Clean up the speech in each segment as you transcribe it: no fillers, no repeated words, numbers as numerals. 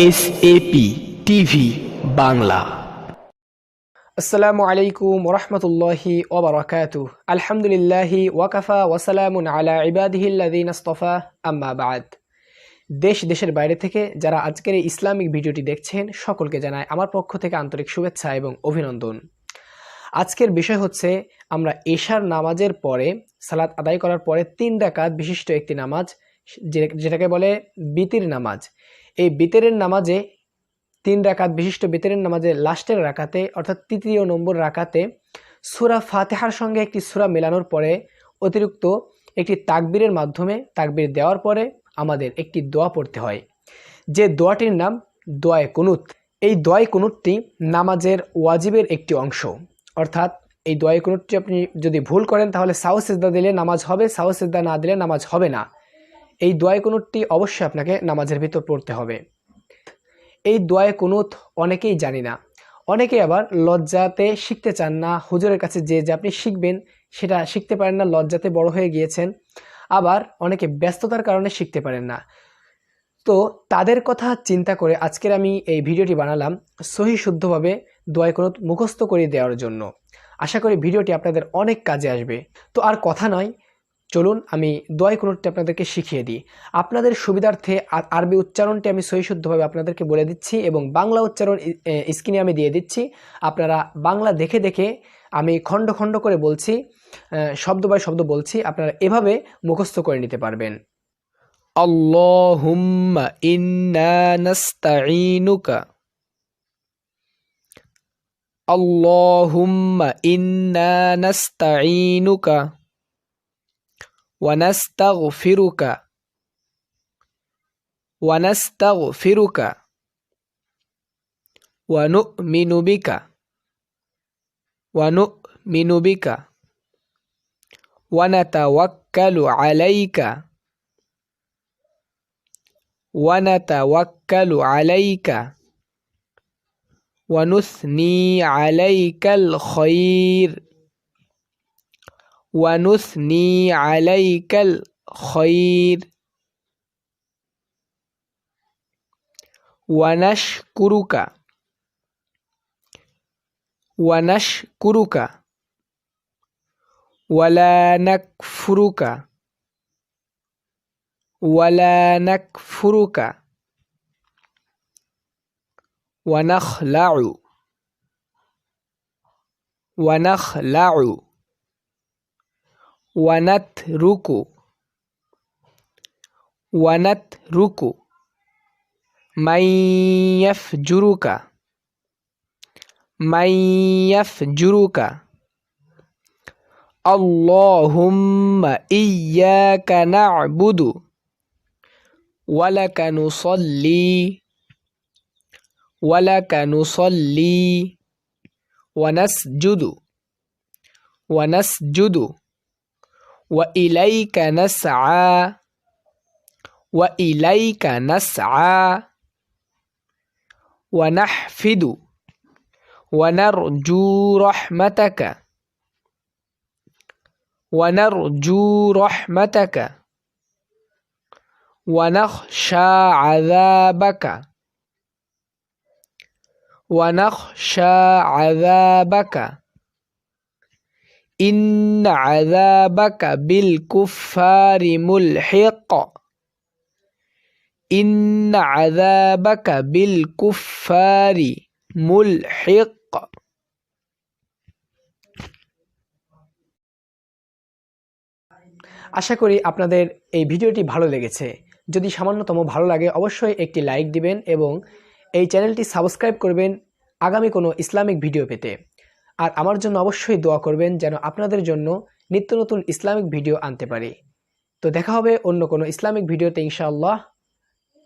SAP TV Bangla. আসসালামু আলাইকুম ওরহমতুল্লাহি ওবারাকাতুহ। আলহামদুলিল্লাহি ওয়াকাফা ওয়াসালামুন আলা ইবাদিহিল্লাযিনা ইসতাফা, আম্মা বা'দ। দেশের বাইরে থেকে যারা আজকের এই ইসলামিক ভিডিওটি দেখছেন সকলকে জানাই আমার পক্ষ থেকে আন্তরিক শুভেচ্ছা এবং অভিনন্দন। আজকের বিষয় হচ্ছে আমরা এশার নামাজের পরে সালাত আদায় করার পরে 3 রাকাত বিশিষ্ট একটি নামাজ, যেটাকে বলে বিতির নামাজ। এই বিতিরের নামাজে 3 রাকাত বিশিষ্ট বিতিরের নামাজে লাস্টের রাকাতে অর্থাৎ তৃতীয় নম্বর রাকাতে সূরা ফাতিহার সঙ্গে একটি সূরা মেলানোর পরে অতিরিক্ত একটি তাকবীরের মাধ্যমে তাকবীর দেওয়ার পরে আমাদের একটি দোয়া পড়তে হয়, যে দোয়াটির নাম দোয়ায়ে কুনুত। এই দোয়ায়ে কুনুতটি নামাজের ওয়াজিবের একটি অংশ, অর্থাৎ এই দোয়ায়ে কুনুতটি আপনি যদি ভুল করেন তাহলে সাহু সিজদা দিলে নামাজ হবে, সাহু সিজদা না দিলে নামাজ হবে না। এই দোয়ায়ে কুনুতটি অবশ্যই আপনাকে নামাজের ভিতর পড়তে হবে। এই দোয়ায়ে কুনুত অনেকেই জানি না, অনেকেই আবার লজ্জাতে শিখতে চান না। হুজুরের কাছে যে আপনি শিখবেন সেটা শিখতে পারেন না, লজ্জাতে বড় হয়ে গিয়েছেন। আবার অনেকে ব্যস্ততার কারণে শিখতে পারেন না। তো তাদের কথা চিন্তা করে আজকের আমি এই ভিডিওটি বানালাম সহি শুদ্ধভাবে দোয়ায়ে কুনুত মুখস্থ করে দেওয়ার জন্য। আশা করি ভিডিওটি আপনাদের অনেক কাজে আসবে। তো আর কথা নয়, চলুন আমি দোয়ায়ে কুনুতটি আপনাদেরকে শিখিয়ে দিই। আপনাদের সুবিধার্থে আরবি উচ্চারণটি আমি সহি শুদ্ধভাবে আপনাদেরকে বলে দিচ্ছি এবং বাংলা উচ্চারণ স্ক্রিনে আমি দিয়ে দিচ্ছি। আপনারা বাংলা দেখে দেখে আমি খণ্ড খণ্ড করে বলছি, শব্দ বাই শব্দ বলছি, আপনারা এভাবে মুখস্থ করে নিতে পারবেন। আল্লাহুম্মা ইন্না নাস্তাঈনুকা, আল্লাহুম্মা ইন্না নাস্তাঈনুকা ونستغفرك ونستغفرك ونؤمن بك ونؤمن بك ونتوكل عليك ونتوكل عليك ونثني عليك الخير ونثني عليك الخير ونشكرك ونشكرك ولا نكفرك ولا نكفرك ونخلع ونخلع ونترك ونترك من يفجرك من يفجرك اللهم إياك نعبد ولك نصلي ونسجد وإليك نسعى ونحفد ونرجو رحمتك ونخشى عذابك إن عذابك بالكفار ملحق إن عذابك بالكفار ملحق। আশা করি আপনাদের এই ভিডিওটি ভালো লেগেছে। যদি সামান্যতম ভালো লাগে অবশ্যই একটি লাইক দিবেন এবং এই চ্যানেলটি সাবস্ক্রাইব করবেন আগামী কোনো ইসলামিক ভিডিও পেতে। আর আমার জন্য অবশ্যই দোয়া করবেন যেন আপনাদের জন্য নিত্য নতুন ইসলামিক ভিডিও আনতে পারি। তো দেখা হবে অন্য কোনো ইসলামিক ভিডিওতে ইনশাআল্লাহ।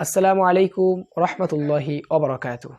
আসসালামু আলাইকুম ওয়া রাহমাতুল্লাহি ওয়া বারাকাতুহু।